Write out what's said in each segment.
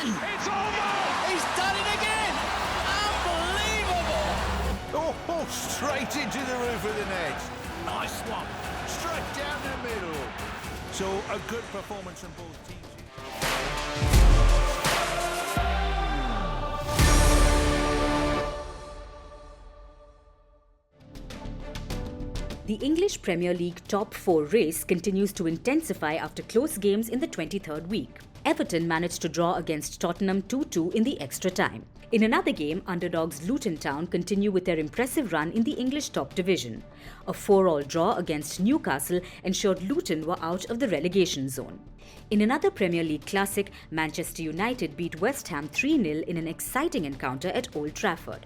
It's over! He's done it again! Unbelievable! Oh, straight into the roof of the net. Nice one. Straight down the middle. So a good performance from both teams. The English Premier League top 4 race continues to intensify after close games in the 23rd week. Everton managed to draw against Tottenham 2-2 in the extra time. In another game, underdogs Luton Town continue with their impressive run in the English top division. A 4-all draw against Newcastle ensured Luton were out of the relegation zone. In another Premier League classic, Manchester United beat West Ham 3-0 in an exciting encounter at Old Trafford.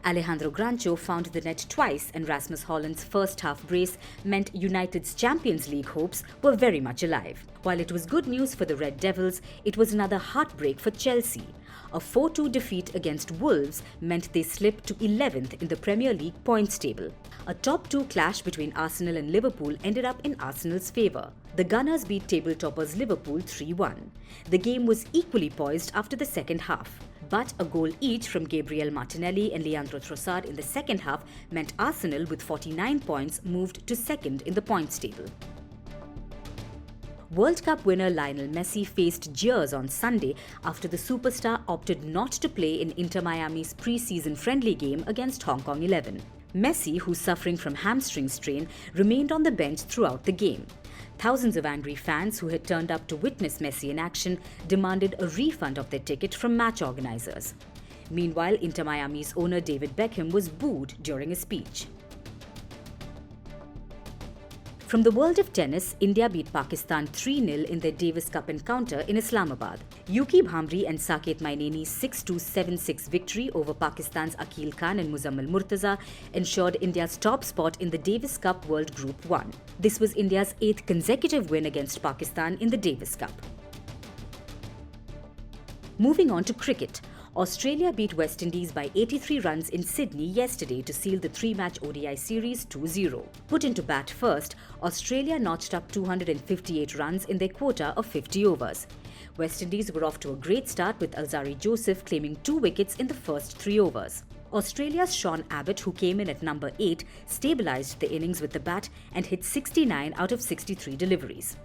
Alejandro Grancho found the net twice, and Rasmus Holland's first half brace meant United's Champions League hopes were very much alive. While it was good news for the Red Devils, it was another heartbreak for Chelsea. A 4-2 defeat against Wolves meant they slipped to 11th in the Premier League points table. A top 2 clash between Arsenal and Liverpool ended up in Arsenal's favour. The Gunners beat table toppers Liverpool 3-1. The game was equally poised after the second half. But a goal each from Gabriel Martinelli and Leandro Trossard in the second half meant Arsenal, with 49 points, moved to second in the points table. World Cup winner Lionel Messi faced jeers on Sunday after the superstar opted not to play in Inter Miami's pre-season friendly game against Hong Kong 11. Messi, who's suffering from hamstring strain, remained on the bench throughout the game. Thousands of angry fans who had turned up to witness Messi in action demanded a refund of their ticket from match organisers. Meanwhile, Inter Miami's owner David Beckham was booed during a speech. From the world of tennis, India beat Pakistan 3-0 in their Davis Cup encounter in Islamabad. Yuki Bhamri and Saket Mainini's 6-2, 7-6 victory over Pakistan's Akil Khan and Muzammal Murtaza ensured India's top spot in the Davis Cup World Group 1. This was India's 8th consecutive win against Pakistan in the Davis Cup. Moving on to cricket. Australia beat West Indies by 83 runs in Sydney yesterday to seal the 3-match ODI series 2-0. Put into bat first, Australia notched up 258 runs in their quota of 50 overs. West Indies were off to a great start, with Alzari Joseph claiming 2 wickets in the first 3 overs. Australia's Sean Abbott, who came in at number 8, stabilised the innings with the bat and hit 69 out of 63 deliveries.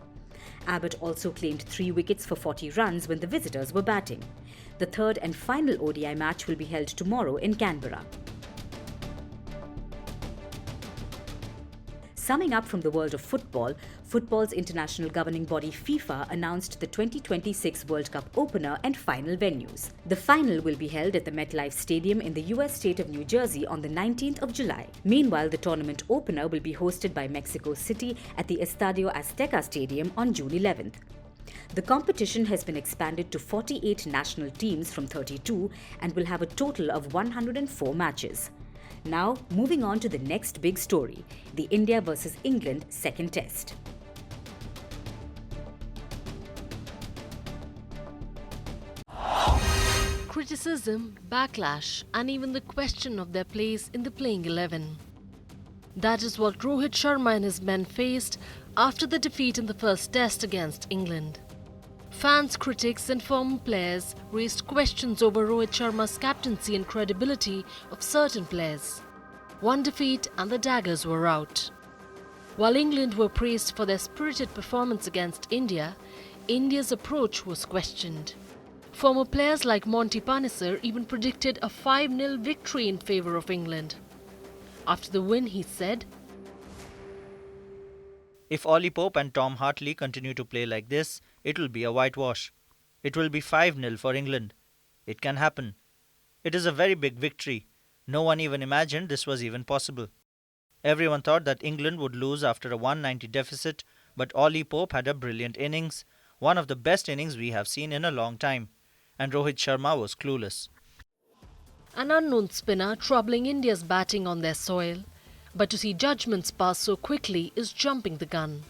Abbott also claimed 3 wickets for 40 runs when the visitors were batting. The third and final ODI match will be held tomorrow in Canberra. Summing up from the world of football, football's international governing body FIFA announced the 2026 World Cup opener and final venues. The final will be held at the MetLife Stadium in the US state of New Jersey on the 19th of July. Meanwhile, the tournament opener will be hosted by Mexico City at the Estadio Azteca Stadium on June 11th. The competition has been expanded to 48 national teams from 32 and will have a total of 104 matches. Now, moving on to the next big story, the India vs England second test. Criticism, backlash, and even the question of their place in the playing 11. That is what Rohit Sharma and his men faced after the defeat in the first test against England. Fans, critics and former players raised questions over Rohit Sharma's captaincy and credibility of certain players. One defeat and the daggers were out. While England were praised for their spirited performance against India, India's approach was questioned. Former players like Monty Panesar even predicted a 5-0 victory in favour of England. After the win, he said, "If Ollie Pope and Tom Hartley continue to play like this, it will be a whitewash. It will be 5-0 for England. It can happen. It is a very big victory. No one even imagined this was even possible. Everyone thought that England would lose after a 190 deficit, but Ollie Pope had a brilliant innings, one of the best innings we have seen in a long time, and Rohit Sharma was clueless." An unknown spinner troubling India's batting on their soil, but to see judgments pass so quickly is jumping the gun.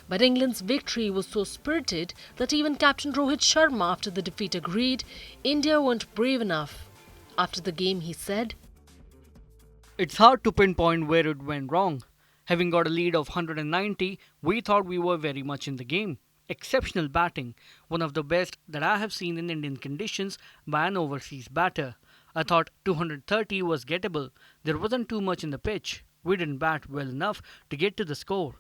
But England's victory was so spirited that even Captain Rohit Sharma after the defeat agreed India weren't brave enough. After the game, he said, "It's hard to pinpoint where it went wrong. Having got a lead of 190, we thought we were very much in the game. Exceptional batting, one of the best that I have seen in Indian conditions by an overseas batter. I thought 230 was gettable. There wasn't too much in the pitch. We didn't bat well enough to get to the score.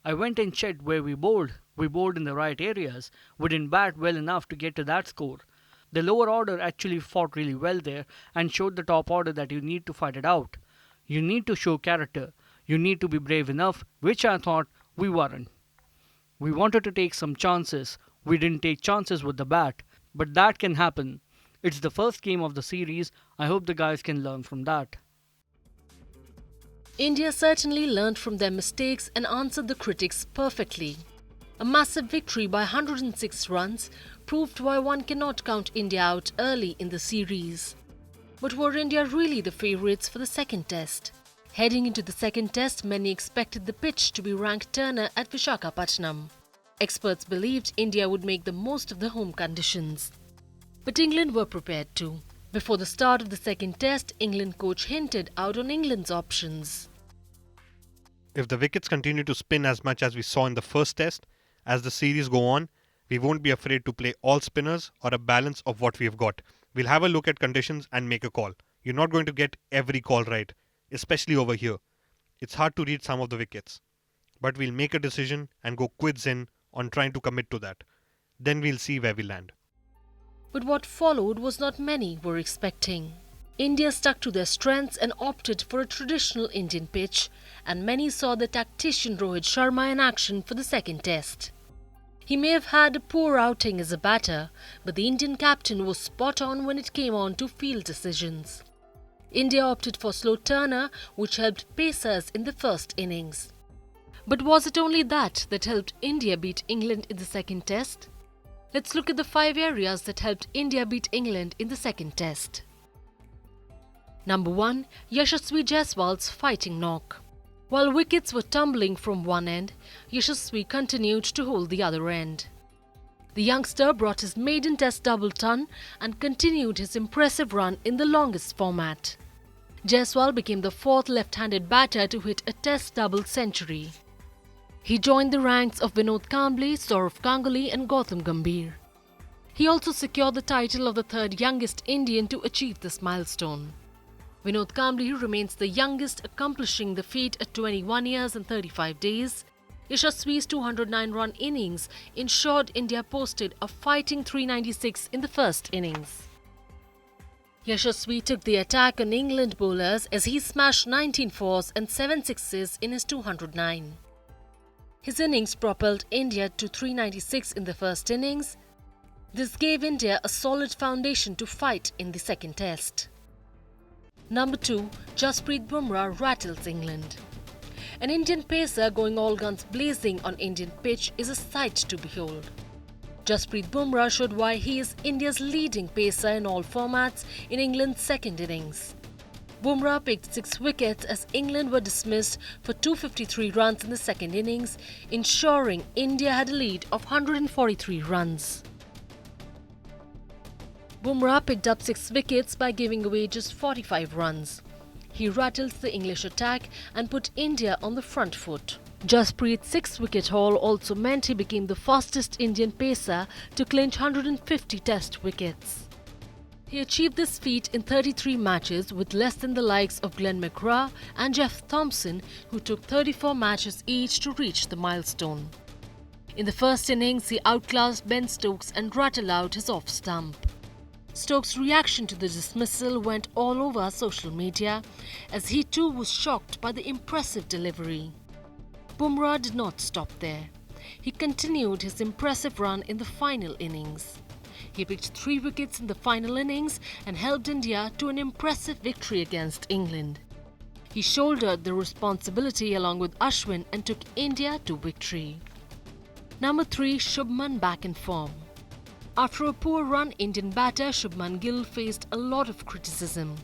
I went and checked where we bowled. We bowled in the right areas. We didn't bat well enough to get to that score. The lower order actually fought really well there and showed the top order that you need to fight it out. You need to show character. You need to be brave enough, which I thought we weren't. We wanted to take some chances. We didn't take chances with the bat. But that can happen. It's the first game of the series. I hope the guys can learn from that. India certainly learned from their mistakes and answered the critics perfectly. A massive victory by 106 runs proved why one cannot count India out early in the series. But were India really the favourites for the second test? Heading into the second test, many expected the pitch to be ranked Turner at Visakhapatnam. Experts believed India would make the most of the home conditions. But England were prepared too. Before the start of the second test, England coach hinted out on England's options. If the wickets continue to spin as much as we saw in the first test, as the series go on, we won't be afraid to play all spinners or a balance of what we have got. We'll have a look at conditions and make a call. You're not going to get every call right, especially over here. It's hard to read some of the wickets. But we'll make a decision and go quids in on trying to commit to that. Then we'll see where we land. But what followed was not many were expecting. India stuck to their strengths and opted for a traditional Indian pitch, and many saw the tactician Rohit Sharma in action for the second test. He may have had a poor outing as a batter, but the Indian captain was spot on when it came on to field decisions. India opted for slow Turner, which helped pacers in the first innings. But was it only that helped India beat England in the second test? Let's look at the 5 areas that helped India beat England in the second test. Number 1. Yashasvi Jaiswal's fighting knock. While wickets were tumbling from one end, Yashasvi continued to hold the other end. The youngster brought his maiden test double ton and continued his impressive run in the longest format. Jaiswal became the 4th left-handed batter to hit a test double century. He joined the ranks of Vinod Kamble, Saurav Ganguly and Gautam Gambhir. He also secured the title of the 3rd youngest Indian to achieve this milestone. Vinod Kamble remains the youngest, accomplishing the feat at 21 years and 35 days. Yashasvi's 209-run innings ensured India posted a fighting 396 in the first innings. Yashasvi took the attack on England bowlers as he smashed 19 fours and 7 sixes in his 209. His innings propelled India to 396 in the first innings. This gave India a solid foundation to fight in the second test. Number 2. Jasprit Bumrah rattles England. An Indian pacer going all guns blazing on Indian pitch is a sight to behold. Jasprit Bumrah showed why he is India's leading pacer in all formats in England's second innings. Bumrah picked 6 wickets as England were dismissed for 253 runs in the second innings, ensuring India had a lead of 143 runs. Bumrah picked up 6 wickets by giving away just 45 runs. He rattled the English attack and put India on the front foot. Jasprit's 6-wicket haul also meant he became the fastest Indian pacer to clinch 150 test wickets. He achieved this feat in 33 matches with less than the likes of Glenn McGrath and Jeff Thompson, who took 34 matches each to reach the milestone. In the first innings, he outclassed Ben Stokes and rattled out his off-stump. Stokes' reaction to the dismissal went all over social media, as he too was shocked by the impressive delivery. Bumrah did not stop there. He continued his impressive run in the final innings. He picked 3 wickets in the final innings and helped India to an impressive victory against England. He shouldered the responsibility along with Ashwin and took India to victory. Number 3. Shubman back in form. After a poor run, Indian batter Shubman Gill faced a lot of criticism.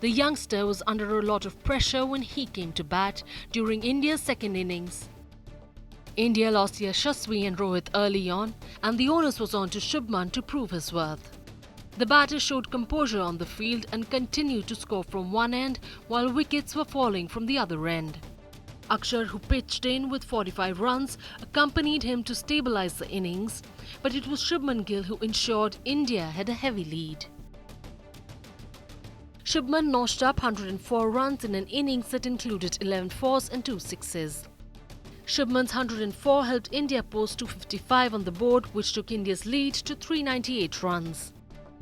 The youngster was under a lot of pressure when he came to bat during India's second innings. India lost Yashasvi and Rohit early on, and the onus was on to Shubman to prove his worth. The batter showed composure on the field and continued to score from one end while wickets were falling from the other end. Akshar, who pitched in with 45 runs, accompanied him to stabilise the innings, but it was Shubman Gill who ensured India had a heavy lead. Shubman notched up 104 runs in an innings that included 11 fours and 2 sixes. Shubman's 104 helped India post 255 on the board, which took India's lead to 398 runs.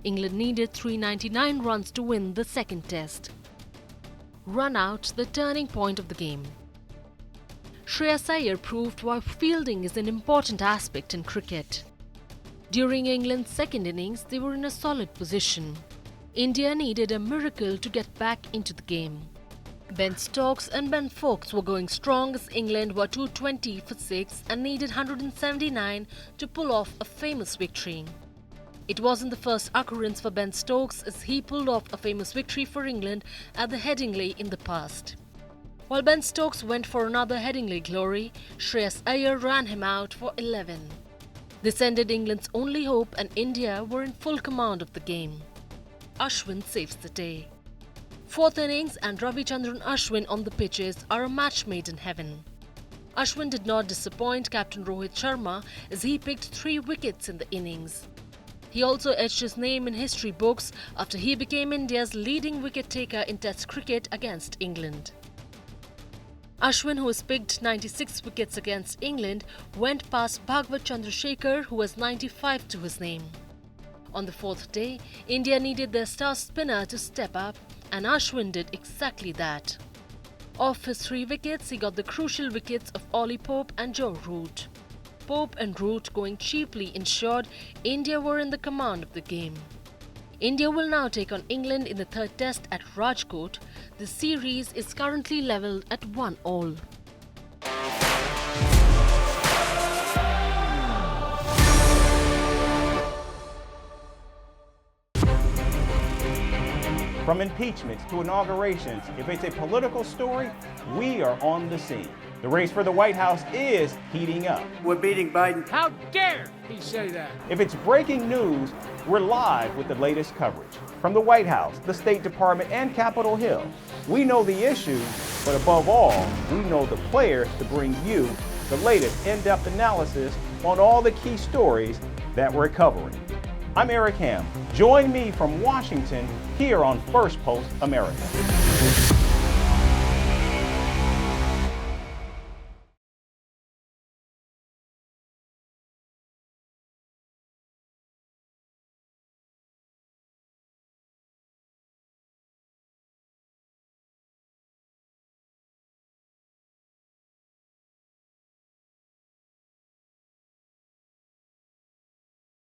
England needed 399 runs to win the second test. Run out, the turning point of the game. Shreyas Iyer proved why fielding is an important aspect in cricket. During England's second innings, they were in a solid position. India needed a miracle to get back into the game. Ben Stokes and Ben Foakes were going strong as England were 220 for 6 and needed 179 to pull off a famous victory. It wasn't the first occurrence for Ben Stokes as he pulled off a famous victory for England at the Headingley in the past. While Ben Stokes went for another Headingley glory, Shreyas Iyer ran him out for 11. This ended England's only hope and India were in full command of the game. Ashwin saves the day. Fourth innings and Ravichandran Ashwin on the pitches are a match made in heaven. Ashwin did not disappoint captain Rohit Sharma as he picked 3 wickets in the innings. He also etched his name in history books after he became India's leading wicket-taker in Test cricket against England. Ashwin, who has picked 96 wickets against England, went past Bhagwat Chandrasekhar, who has 95 to his name. On the 4th day, India needed their star spinner to step up, and Ashwin did exactly that. Off his 3 wickets, he got the crucial wickets of Ollie Pope and Joe Root. Pope and Root going cheaply ensured India were in the command of the game. India will now take on England in the 3rd test at Rajkot. The series is currently levelled at 1-1. From impeachments to inaugurations, if it's a political story, we are on the scene. The race for the White House is heating up. We're beating Biden. How dare he say that? If it's breaking news, we're live with the latest coverage. From the White House, the State Department, and Capitol Hill, we know the issues, but above all, we know the players to bring you the latest in-depth analysis on all the key stories that we're covering. I'm Eric Ham. Join me from Washington here on Firstpost America.